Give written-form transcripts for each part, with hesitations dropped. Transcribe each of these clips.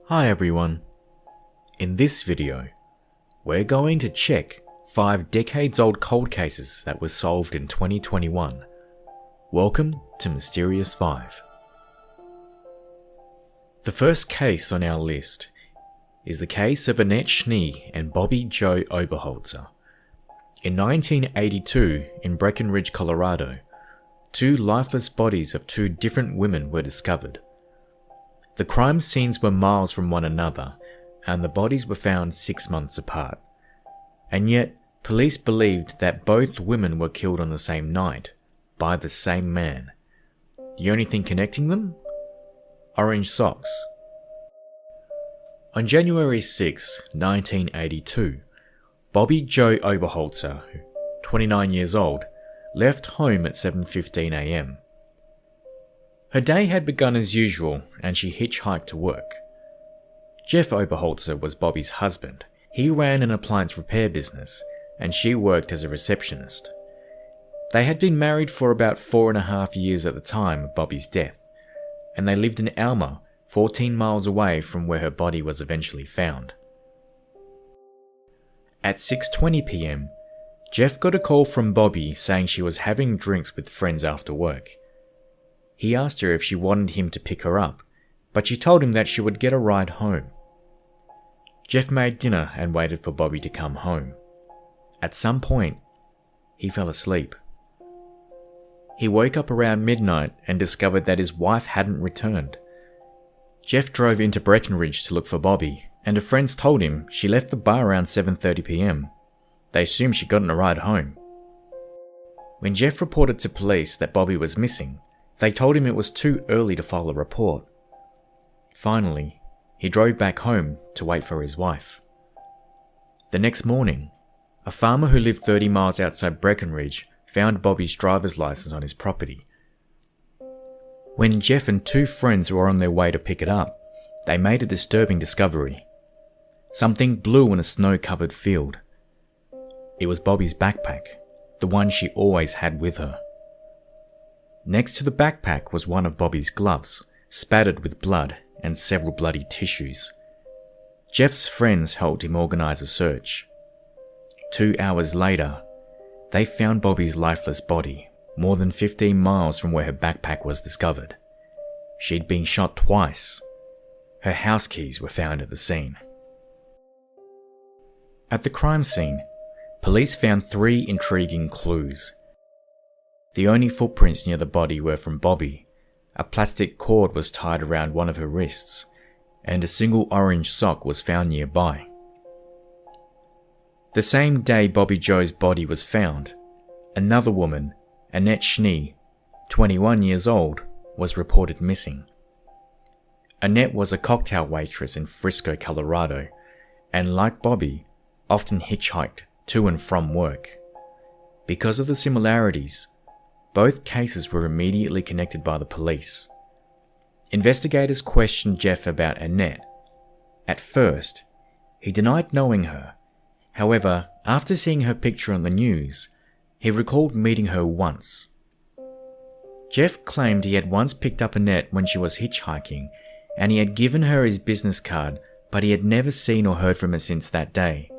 Hi everyone. In this video, we're going to check 5 decades-old cold cases that were solved in 2021. Welcome to Mysterious 5. The first case on our list is the case of Annette Schnee and Bobby Joe Oberholzer. In 1982, in Breckenridge, Colorado, 2 lifeless bodies of 2 different women were discovered. The crime scenes were miles from one another, and the bodies were found 6 months apart. And yet, police believed that both women were killed on the same night, by the same man. The only thing connecting them? Orange socks. On January 6, 1982, Bobby Joe Oberholzer, 29 years old, left home at 7:15 a.m. Her day had begun as usual, and she hitchhiked to work. Jeff Oberholzer was Bobby's husband. He ran an appliance repair business, and she worked as a receptionist. They had been married for about 4.5 years at the time of Bobby's death, and they lived in Alma, 14 miles away from where her body was eventually found. At 6:20 p.m, Jeff got a call from Bobby saying she was having drinks with friends after work. He asked her if she wanted him to pick her up, but she told him that she would get a ride home. Jeff made dinner and waited for Bobby to come home. At some point, he fell asleep. He woke up around midnight and discovered that his wife hadn't returned. Jeff drove into Breckenridge to look for Bobby, and her friends told him she left the bar around 7:30 p.m. They assumed she'd gotten a ride home. When Jeff reported to police that Bobby was missing, they told him it was too early to file a report. Finally, he drove back home to wait for his wife. The next morning, a farmer who lived 30 miles outside Breckenridge found Bobby's driver's license on his property. When Jeff and 2 friends were on their way to pick it up, they made a disturbing discovery. Something blue in a snow-covered field. It was Bobby's backpack, the one she always had with her. Next to the backpack was one of Bobby's gloves, spattered with blood and several bloody tissues. Jeff's friends helped him organize a search. 2 hours later, they found Bobby's lifeless body, more than 15 miles from where her backpack was discovered. She'd been shot twice. Her house keys were found at the scene. At the crime scene, police found 3 intriguing clues. The only footprints near the body were from Bobby. A plastic cord was tied around one of her wrists, and a single orange sock was found nearby. The same day Bobby Joe's body was found, another woman, Annette Schnee, 21 years old, was reported missing. Annette was a cocktail waitress in Frisco, Colorado, and like Bobby, often hitchhiked to and from work. Because of the similarities, both cases were immediately connected by the police. Investigators questioned Jeff about Annette. At first, he denied knowing her. However, after seeing her picture on the news, he recalled meeting her once. Jeff claimed he had once picked up Annette when she was hitchhiking, and he had given her his business card, but he had never seen or heard from her since that day.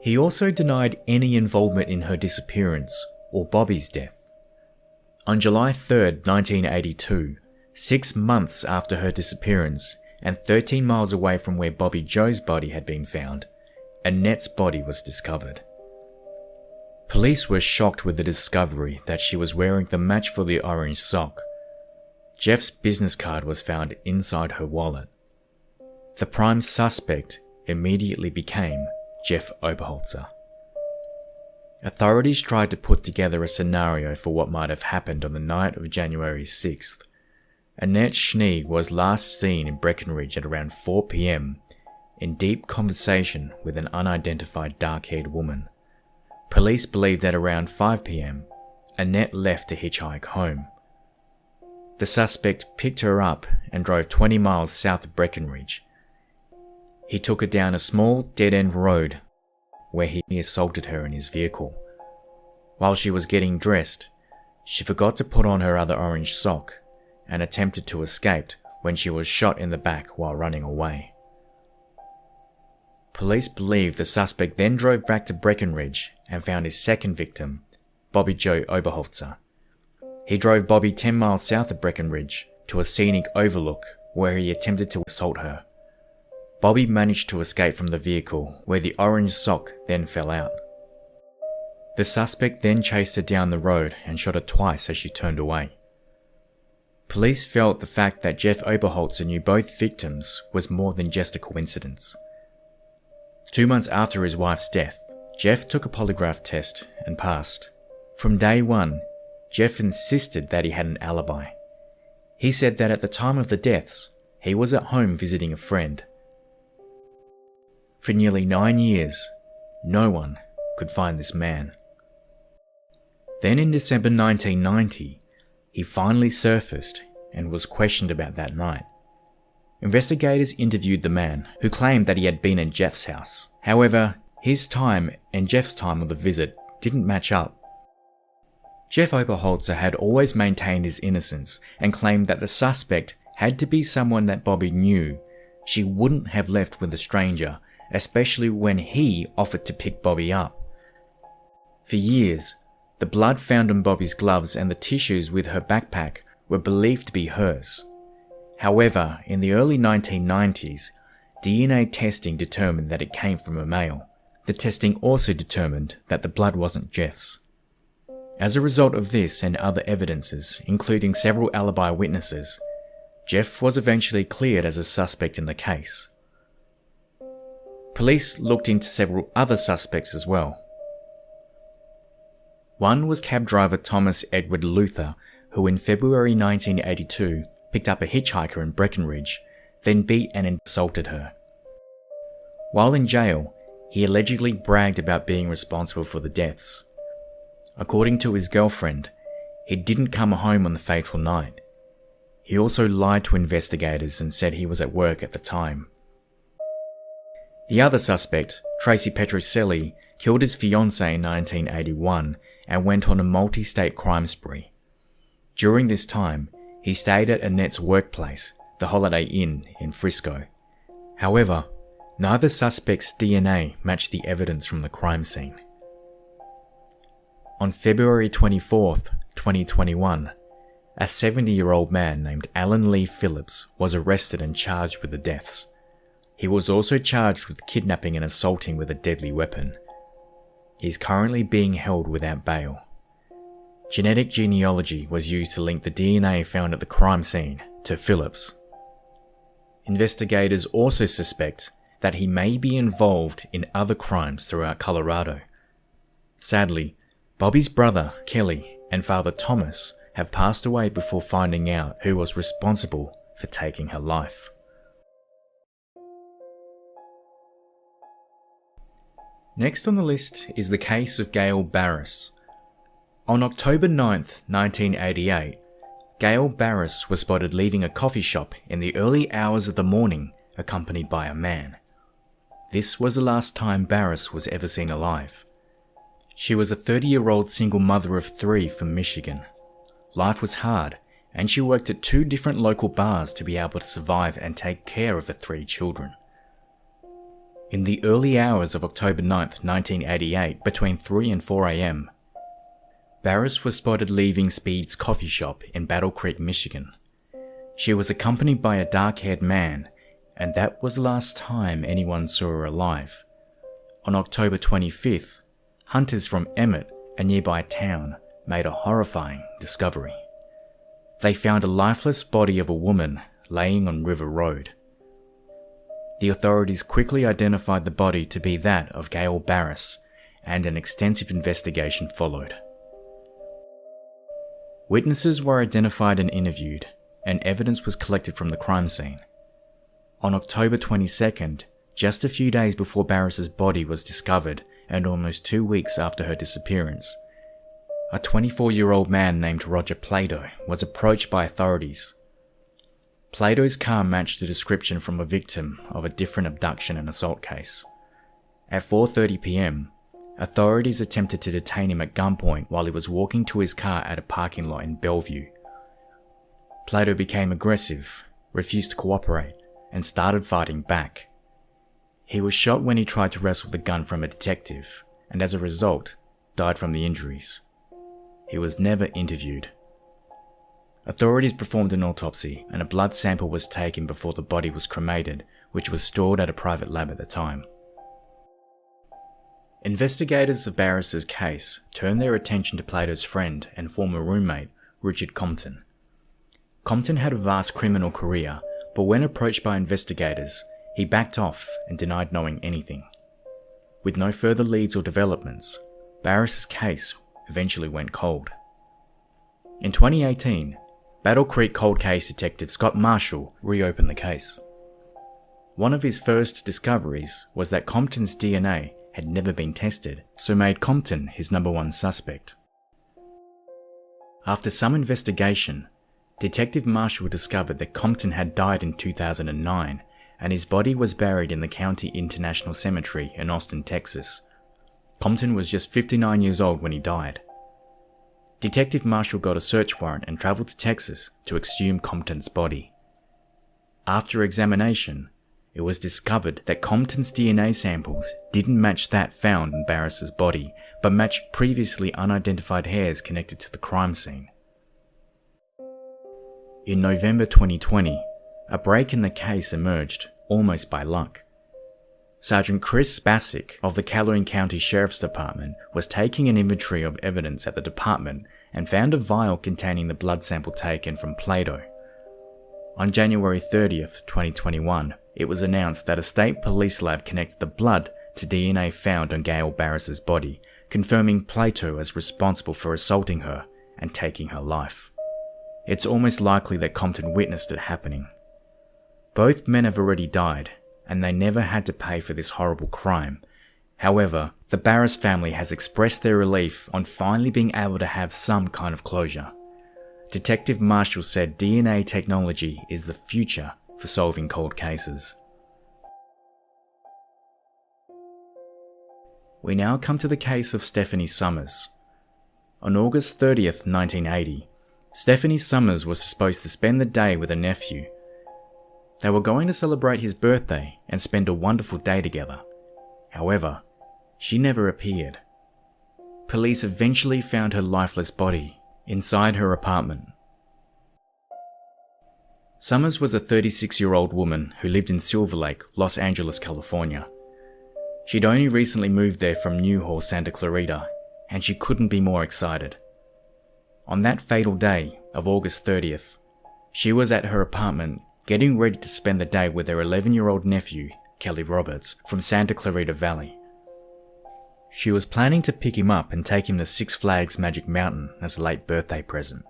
He also denied any involvement in her disappearance or Bobby's death. On July 3, 1982, 6 months after her disappearance and 13 miles away from where Bobby Joe's body had been found, Annette's body was discovered. Police were shocked with the discovery that she was wearing the match for the orange sock. Jeff's business card was found inside her wallet. The prime suspect immediately became Jeff Oberholzer. Authorities tried to put together a scenario for what might have happened on the night of January 6th. Annette Schnee was last seen in Breckenridge at around 4 p.m. in deep conversation with an unidentified dark-haired woman. Police believe that around 5 p.m, Annette left to hitchhike home. The suspect picked her up and drove 20 miles south of Breckenridge. He took her down a small dead-end road where he assaulted her in his vehicle. While she was getting dressed, she forgot to put on her other orange sock and attempted to escape when she was shot in the back while running away. Police believe the suspect then drove back to Breckenridge and found his second victim, Bobby Joe Oberholzer. He drove Bobby 10 miles south of Breckenridge to a scenic overlook where he attempted to assault her. Bobby managed to escape from the vehicle, where the orange sock then fell out. The suspect then chased her down the road and shot her twice as she turned away. Police felt the fact that Jeff Oberholzer knew both victims was more than just a coincidence. 2 months after his wife's death, Jeff took a polygraph test and passed. From day one, Jeff insisted that he had an alibi. He said that at the time of the deaths, he was at home visiting a friend. For nearly 9 years, no one could find this man. Then in December 1990, he finally surfaced and was questioned about that night. Investigators interviewed the man, who claimed that he had been in Jeff's house. However, his time and Jeff's time of the visit didn't match up. Jeff Oberholzer had always maintained his innocence and claimed that the suspect had to be someone that Bobby knew. She wouldn't have left with a stranger, especially when he offered to pick Bobby up. For years, the blood found on Bobby's gloves and the tissues with her backpack were believed to be hers. However, in the early 1990s, DNA testing determined that it came from a male. The testing also determined that the blood wasn't Jeff's. As a result of this and other evidences, including several alibi witnesses, Jeff was eventually cleared as a suspect in the case. Police looked into several other suspects as well. One was cab driver Thomas Edward Luther, who in February 1982 picked up a hitchhiker in Breckenridge, then beat and assaulted her. While in jail, he allegedly bragged about being responsible for the deaths. According to his girlfriend, he didn't come home on the fateful night. He also lied to investigators and said he was at work at the time. The other suspect, Tracy Petrocelli, killed his fiancée in 1981 and went on a multi-state crime spree. During this time, he stayed at Annette's workplace, the Holiday Inn in Frisco. However, neither suspect's DNA matched the evidence from the crime scene. On February 24, 2021, a 70-year-old man named Alan Lee Phillips was arrested and charged with the deaths. He was also charged with kidnapping and assaulting with a deadly weapon. He is currently being held without bail. Genetic genealogy was used to link the DNA found at the crime scene to Phillips. Investigators also suspect that he may be involved in other crimes throughout Colorado. Sadly, Bobby's brother, Kelly, and father Thomas have passed away before finding out who was responsible for taking her life. Next on the list is the case of Gail Barris. On October 9, 1988, Gail Barris was spotted leaving a coffee shop in the early hours of the morning, accompanied by a man. This was the last time Barris was ever seen alive. She was a 30-year-old single mother of 3 from Michigan. Life was hard, and she worked at 2 different local bars to be able to survive and take care of her 3 children. In the early hours of October 9, 1988, between 3 and 4 a.m., Barris was spotted leaving Speed's coffee shop in Battle Creek, Michigan. She was accompanied by a dark-haired man, and that was the last time anyone saw her alive. On October 25th, hunters from Emmett, a nearby town, made a horrifying discovery. They found a lifeless body of a woman laying on River Road. The authorities quickly identified the body to be that of Gail Barris, and an extensive investigation followed. Witnesses were identified and interviewed, and evidence was collected from the crime scene. On October 22nd, just a few days before Barris's body was discovered and almost 2 weeks after her disappearance, a 24-year-old man named Roger Plato was approached by authorities. Plato's car matched the description from a victim of a different abduction and assault case. At 4:30 p.m, authorities attempted to detain him at gunpoint while he was walking to his car at a parking lot in Bellevue. Plato became aggressive, refused to cooperate, and started fighting back. He was shot when he tried to wrestle the gun from a detective, and as a result, died from the injuries. He was never interviewed. Authorities performed an autopsy, and a blood sample was taken before the body was cremated, which was stored at a private lab at the time. Investigators of Barris's case turned their attention to Plato's friend and former roommate, Richard Compton. Compton had a vast criminal career, but when approached by investigators, he backed off and denied knowing anything. With no further leads or developments, Barris's case eventually went cold. In 2018, Battle Creek cold case detective Scott Marshall reopened the case. One of his first discoveries was that Compton's DNA had never been tested, so made Compton his #1 suspect. After some investigation, Detective Marshall discovered that Compton had died in 2009, and his body was buried in the County International Cemetery in Austin, Texas. Compton was just 59 years old when he died. Detective Marshall got a search warrant and travelled to Texas to exhume Compton's body. After examination, it was discovered that Compton's DNA samples didn't match that found in Barris's body, but matched previously unidentified hairs connected to the crime scene. In November 2020, a break in the case emerged, almost by luck. Sergeant Chris Bassick of the Calhoun County Sheriff's Department was taking an inventory of evidence at the department and found a vial containing the blood sample taken from Plato. On January 30th, 2021, it was announced that a state police lab connected the blood to DNA found on Gail Barris's body, confirming Plato as responsible for assaulting her and taking her life. It's almost likely that Compton witnessed it happening. Both men have already died, and they never had to pay for this horrible crime. However, the Barris family has expressed their relief on finally being able to have some kind of closure. Detective Marshall said DNA technology is the future for solving cold cases. We now come to the case of Stephanie Summers. On August 30th, 1980, Stephanie Summers was supposed to spend the day with a nephew. They were going to celebrate his birthday and spend a wonderful day together. However, she never appeared. Police eventually found her lifeless body inside her apartment. Summers was a 36-year-old woman who lived in Silver Lake, Los Angeles, California. She'd only recently moved there from Newhall, Santa Clarita, and she couldn't be more excited. On that fatal day of August 30th, she was at her apartment getting ready to spend the day with her 11-year-old nephew, Kelly Roberts, from Santa Clarita Valley. She was planning to pick him up and take him to Six Flags Magic Mountain as a late birthday present.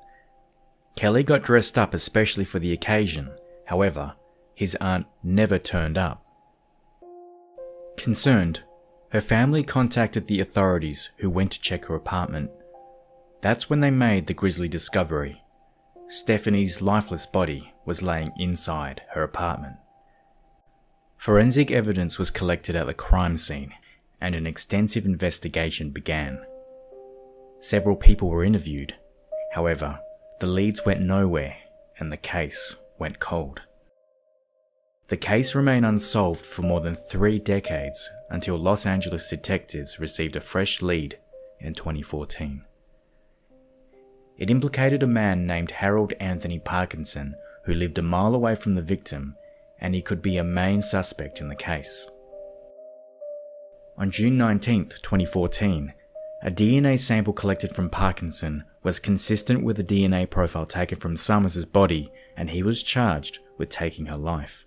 Kelly got dressed up especially for the occasion. However, his aunt never turned up. Concerned, her family contacted the authorities, who went to check her apartment. That's when they made the grisly discovery. Stephanie's lifeless body was laying inside her apartment. Forensic evidence was collected at the crime scene, and an extensive investigation began. Several people were interviewed. However, the leads went nowhere, and the case went cold. The case remained unsolved for more than 3 decades until Los Angeles detectives received a fresh lead in 2014. It implicated a man named Harold Anthony Parkinson who lived a mile away from the victim, and he could be a main suspect in the case. On June 19, 2014, a DNA sample collected from Parkinson was consistent with the DNA profile taken from Summers' body, and he was charged with taking her life.